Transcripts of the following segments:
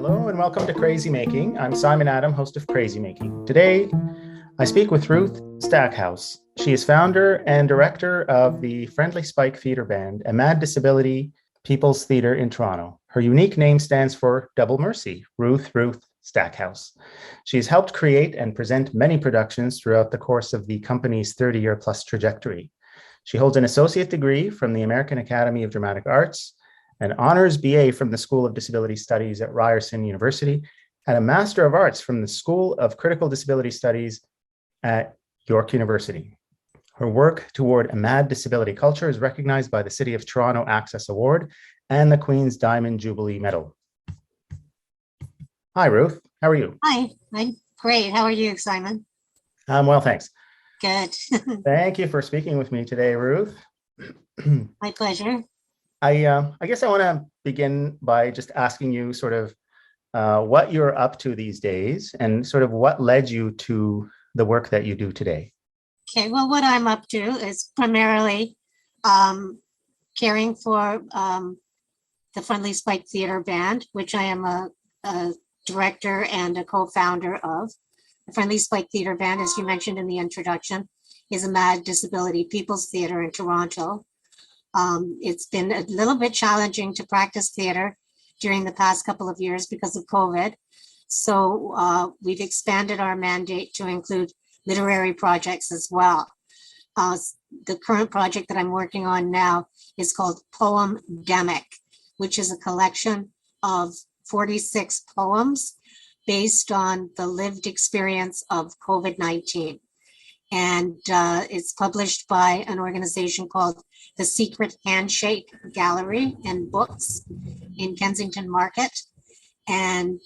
Hello and welcome to Crazy Making. I'm Simon Adam, host of Crazy Making. Today, I speak with Ruth Stackhouse. She is founder and director of the Friendly Spike Theatre Band, a mad disability people's theatre in Toronto. Her unique name stands for Double Mercy, Ruth Stackhouse. She has helped create and present many productions throughout the course of the company's 30-year plus trajectory. She holds an associate degree from the American Academy of Dramatic Arts, an honors BA from the School of Disability Studies at Ryerson University, and a Master of Arts from the School of Critical Disability Studies at York University. Her work toward a mad disability culture is recognized by the City of Toronto Access Award and the Queen's Diamond Jubilee Medal. Hi, Ruth. How are you? Hi, I'm great. How are you, Simon? I'm well, thanks. Good. Thank you for speaking with me today, Ruth. My pleasure. I guess I want to begin by just asking you sort of what you're up to these days and sort of what led you to the work that you do today. Okay, well, what I'm up to is primarily caring for the Friendly Spike Theatre Band, which I am a director and a co-founder of. The Friendly Spike Theatre Band, as you mentioned in the introduction, is a mad disability people's theatre in Toronto. It's been a little bit challenging to practice theater during the past couple of years because of COVID. So we've expanded our mandate to include literary projects as well. The current project that I'm working on now is called Poem-demic, which is a collection of 46 poems based on the lived experience of COVID-19. And it's published by an organization called the Secret Handshake Gallery and Books in Kensington Market, and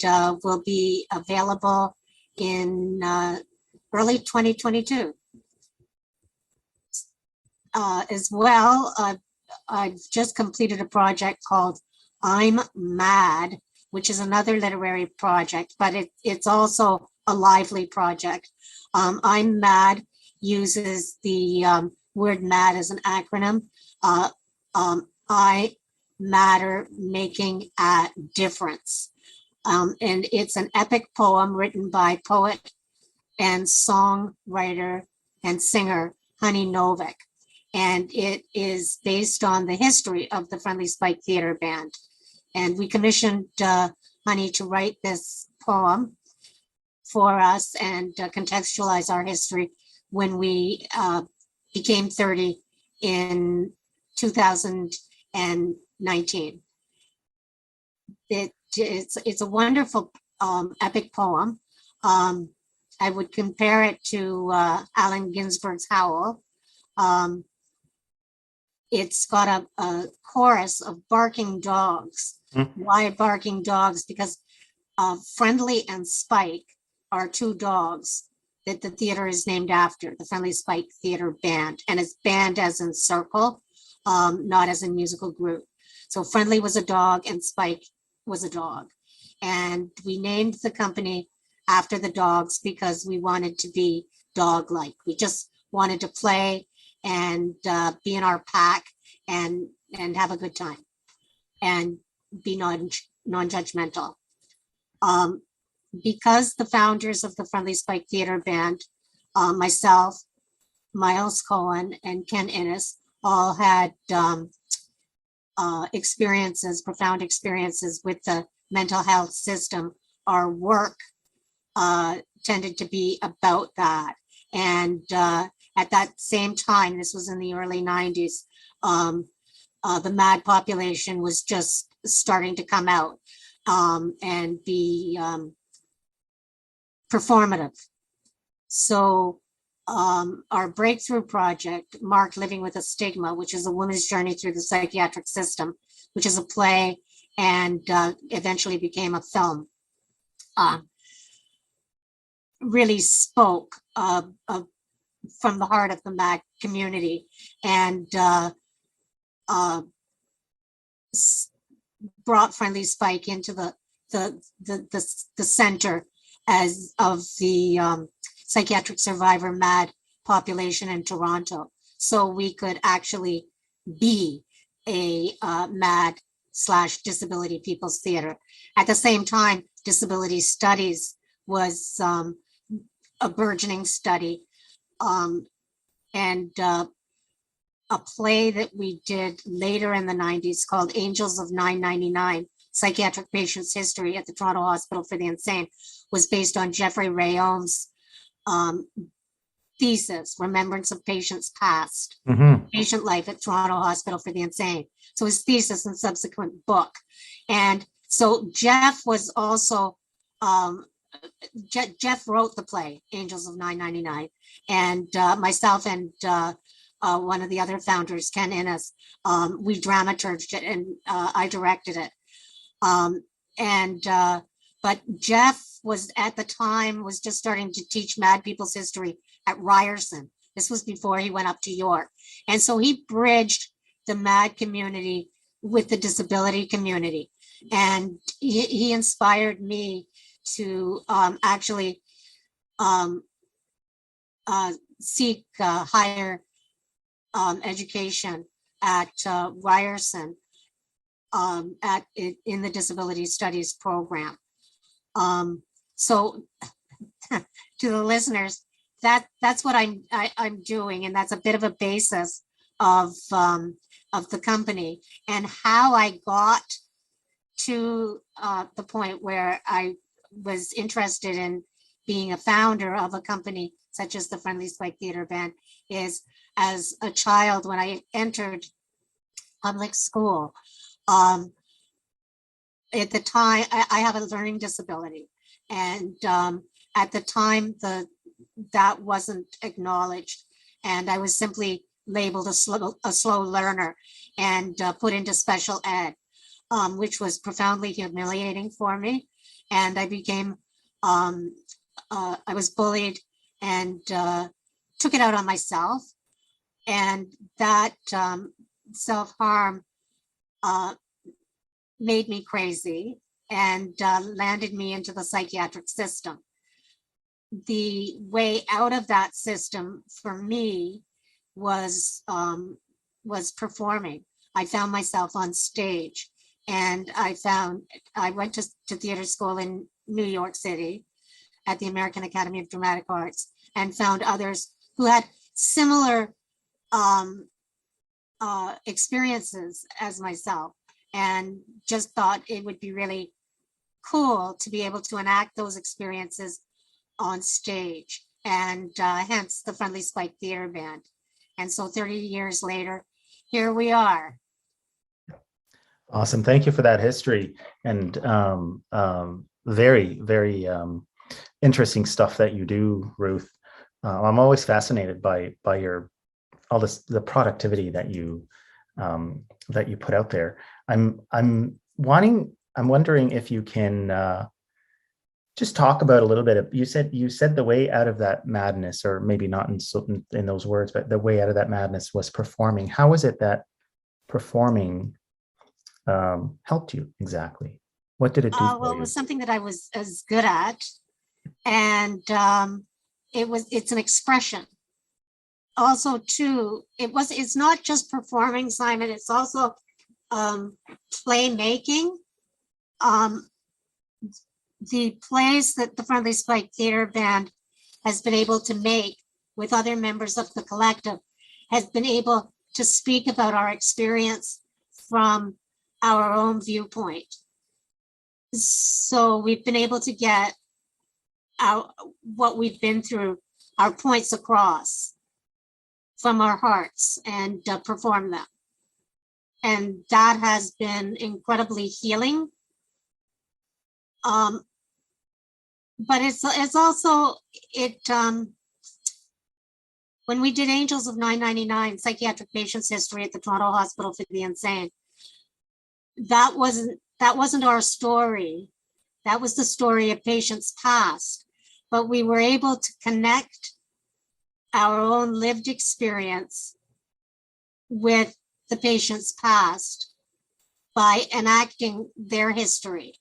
will be available in early 2022. As well, I've just completed a project called I'm Mad, which is another literary project, but it's also a lively project. I'm Mad uses the word MAD as an acronym. I matter, making a difference. And it's an epic poem written by poet and songwriter and singer Honey Novak. And it is based on the history of the Friendly Spike Theatre Band. And we commissioned Honey to write this poem for us and contextualize our history when we became 30 in 2019. It's a wonderful epic poem. I would compare it to Allen Ginsberg's Howl. It's got a chorus of barking dogs. Why barking dogs? Because Friendly and Spike are two dogs that the theater is named after, the Friendly Spike Theatre Band. And it's band as in circle, not as in musical group. So Friendly was a dog and Spike was a dog. And we named the company after the dogs because we wanted to be dog-like. We just wanted to play and be in our pack and have a good time and be non-judgmental. Because the founders of the Friendly Spike Theatre Band, myself, Miles Cohen, and Ken Innes, all had profound experiences with the mental health system, our work tended to be about that. And at that same time, this was in the early 90s, the MAD population was just starting to come out and be performative. So our breakthrough project, Marked Living with a Stigma, which is a woman's journey through the psychiatric system, which is a play and eventually became a film, really spoke from the heart of the MAD community and brought Friendly Spike into the center as of the psychiatric survivor MAD population in Toronto. So we could actually be a MAD / Disability People's Theater. At the same time, disability studies was a burgeoning study, and a play that we did later in the 90s called Angels of 999, Psychiatric Patients' History at the Toronto Hospital for the Insane, was based on Jeffrey Rayom's thesis, Remembrance of Patients Past, Patient Life at Toronto Hospital for the Insane. So his thesis and subsequent book. And so Jeff was also, Jeff wrote the play, Angels of 999, and myself and one of the other founders, Ken Innes, we dramaturged it, and I directed it. But Jeff was at the time was just starting to teach Mad People's History at Ryerson. This was before he went up to York. And so he bridged the Mad community with the disability community. And he inspired me to actually seek higher education at Ryerson in the disability studies program. So to the listeners, that's what I'm doing, and that's a bit of a basis of the company and how I got to the point where I was interested in being a founder of a company such as the Friendly Spike Theater Band is as a child when I entered public school. At the time, I have a learning disability, and at the time that wasn't acknowledged, and I was simply labeled a slow learner and put into special ed, which was profoundly humiliating for me. And I became, I was bullied and took it out on myself. And that self-harm made me crazy and landed me into the psychiatric system. The way out of that system for me was performing. I found myself on stage, and I went to theater school in New York City at the American Academy of Dramatic Arts, and found others who had similar experiences as myself, and just thought it would be really cool to be able to enact those experiences on stage, and hence the Friendly Spike Theater Band. And so 30 years later, here we are. Awesome. Thank you for that history, and very, very interesting stuff that you do, Ruth. I'm always fascinated by your the productivity that you put out there. I'm wondering if you can just talk about a little bit of, you said the way out of that madness, or maybe not in those words, but the way out of that madness was performing. How is it that performing helped you exactly? What did it do? Well, it was something that I was as good at, and it's an expression. Also, too, it's not just performing, Simon. It's also playmaking. The plays that the Friendly Spike Theater Band has been able to make with other members of the collective has been able to speak about our experience from our own viewpoint. So we've been able to get what we've been through, our points across from our hearts, and perform them. And that has been incredibly healing. But it's also, when we did Angels of 999, Psychiatric Patients' History at the Toronto Hospital for the Insane, that wasn't our story. That was the story of patients past. But we were able to connect our own lived experience with the patient's past by enacting their history.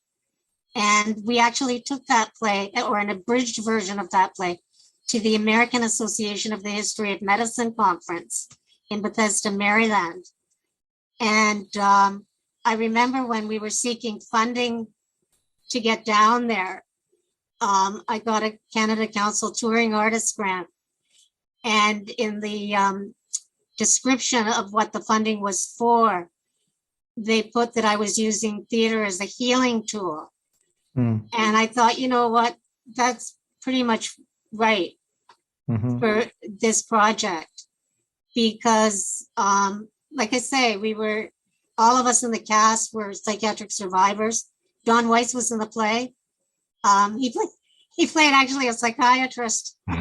And we actually took that play, or an abridged version of that play, to the American Association of the History of Medicine conference in Bethesda, Maryland. And I remember when we were seeking funding to get down there, I got a Canada Council Touring Artist grant. And in the description of what the funding was for, they put that I was using theater as a healing tool. Mm. And I thought, you know what, that's pretty much right Mm-hmm. for this project. Because, like I say, all of us in the cast were psychiatric survivors. Don Weiss was in the play. He played actually a psychiatrist. We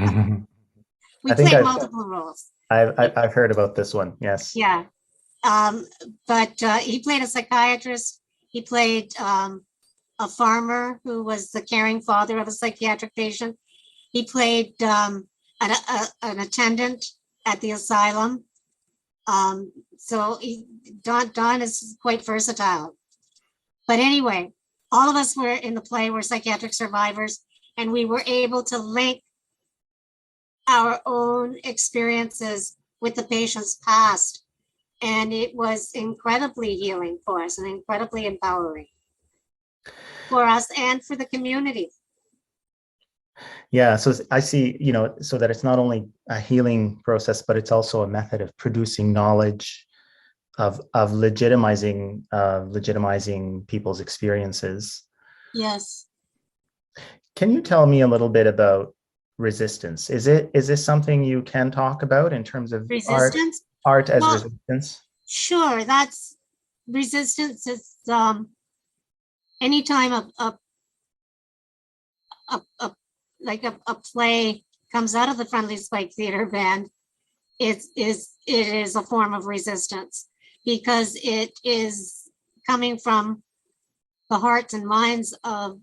I think played multiple roles. I've heard about this one. Yes. Yeah. But he played a psychiatrist. He played a farmer who was the caring father of a psychiatric patient. He played an attendant at the asylum. So Don is quite versatile. But anyway, all of us were in the play were psychiatric survivors, and we were able to link our own experiences with the patient's past. And it was incredibly healing for us and incredibly empowering for us and for the community. Yeah. So I see, so that it's not only a healing process, but it's also a method of producing knowledge, of legitimizing people's experiences. Yes. Can you tell me a little bit about resistance? Is this something you can talk about in terms of Resistance? art as Well, resistance? Sure, that's resistance is anytime a play comes out of the Friendly Spike Theater Band, it is a form of resistance, because it is coming from the hearts and minds of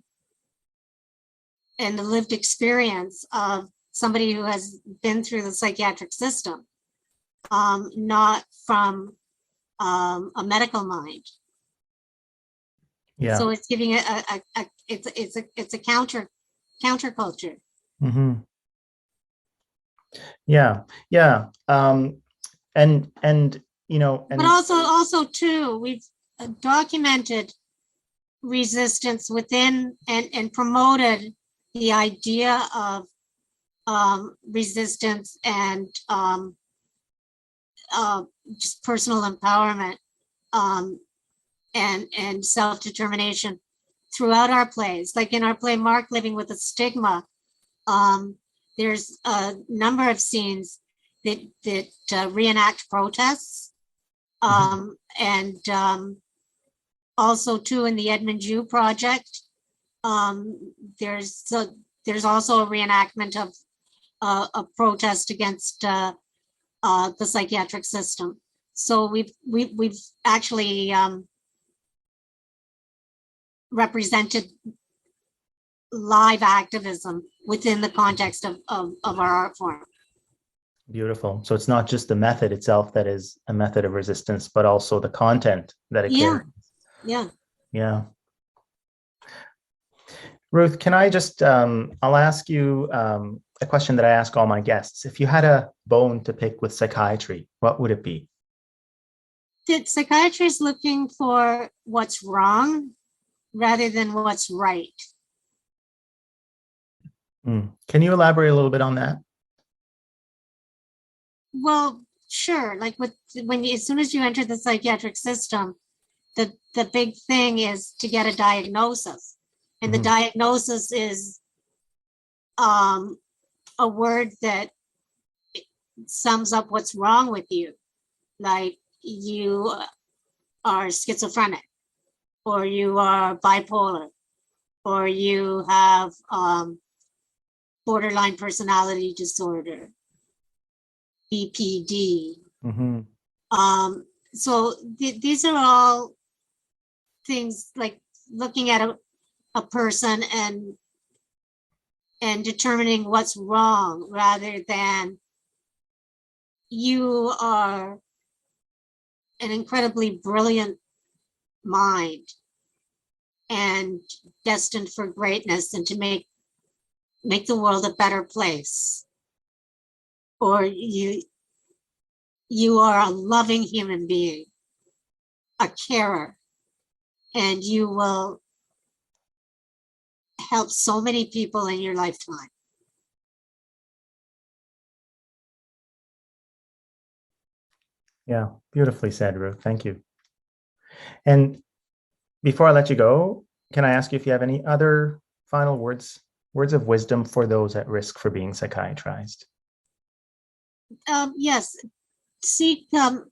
and the lived experience of somebody who has been through the psychiatric system, not from a medical mind. Yeah. So it's giving it it's a counterculture. Mm-hmm. Yeah. Yeah. And But also too, we've documented resistance within and promoted the idea of resistance and just personal empowerment and self-determination throughout our plays. Like in our play Mark Living with a Stigma, there's a number of scenes that reenact protests, and also too in the Edmund Jew project, there's also a reenactment of a protest against the psychiatric system. So we've actually represented live activism within the context of our art form. Beautiful. So it's not just the method itself that is a method of resistance, but also the content that it carries. Yeah. Ruth, can I just, I'll ask you a question that I ask all my guests. If you had a bone to pick with psychiatry, what would it be? That psychiatry is looking for what's wrong rather than what's right. Can you elaborate a little bit on that? Well, sure. Like as soon as you enter the psychiatric system, the big thing is to get a diagnosis. And the diagnosis is a word that sums up what's wrong with you. Like you are schizophrenic, or you are bipolar, or you have borderline personality disorder, BPD. So these are all things like looking at a person and determining what's wrong, rather than you are an incredibly brilliant mind and destined for greatness and to make the world a better place. Or you are a loving human being, a carer, and you will help so many people in your lifetime. Yeah, beautifully said, Ruth. Thank you. And before I let you go, can I ask you if you have any other final words of wisdom for those at risk for being psychiatrized? Yes, seek a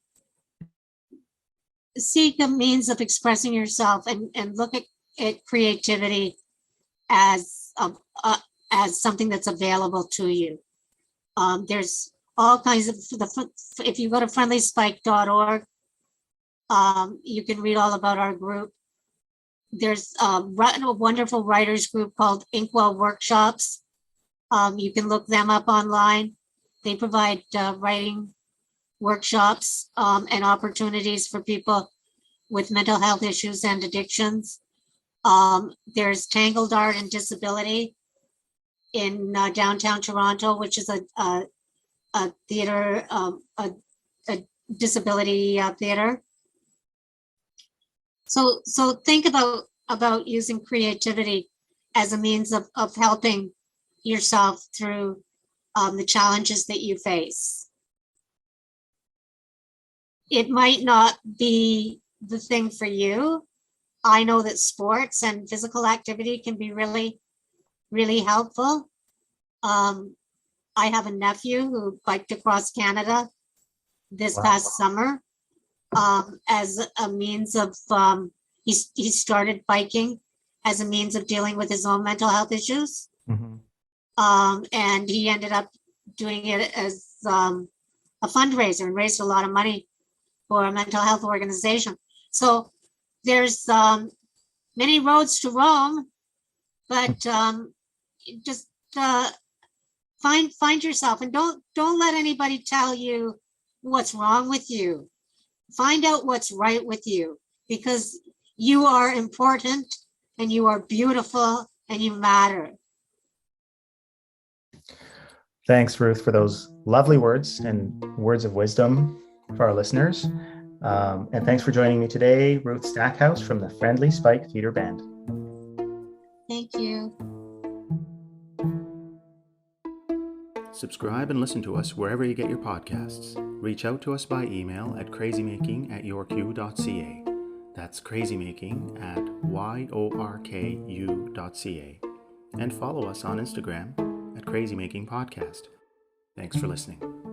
means of expressing yourself, and look at creativity as something that's available to you. There's all kinds of, if you go to friendlyspike.org, you can read all about our group. There's a wonderful writers group called Inkwell Workshops. You can look them up online. They provide writing workshops and opportunities for people with mental health issues and addictions. There's Tangled Art and Disability in downtown Toronto, which is a theater, a disability theater. So think about using creativity as a means of helping yourself through the challenges that you face. It might not be the thing for you. I know that sports and physical activity can be really, really helpful. I have a nephew who biked across Canada this past summer as a means of, he started biking as a means of dealing with his own mental health issues. Mm-hmm. And he ended up doing it as a fundraiser and raised a lot of money for a mental health organization. So there's many roads to Rome, but just find yourself, and don't let anybody tell you what's wrong with you. Find out what's right with you, because you are important and you are beautiful and you matter. Thanks, Ruth, for those lovely words and words of wisdom for our listeners. And thanks for joining me today, Ruth Stackhouse from the Friendly Spike Theater Band. Thank you. Subscribe and listen to us wherever you get your podcasts. Reach out to us by email at crazymaking@yorku.ca. That's crazymaking@yorku.ca. And follow us on Instagram at crazymakingpodcast. Thanks for listening.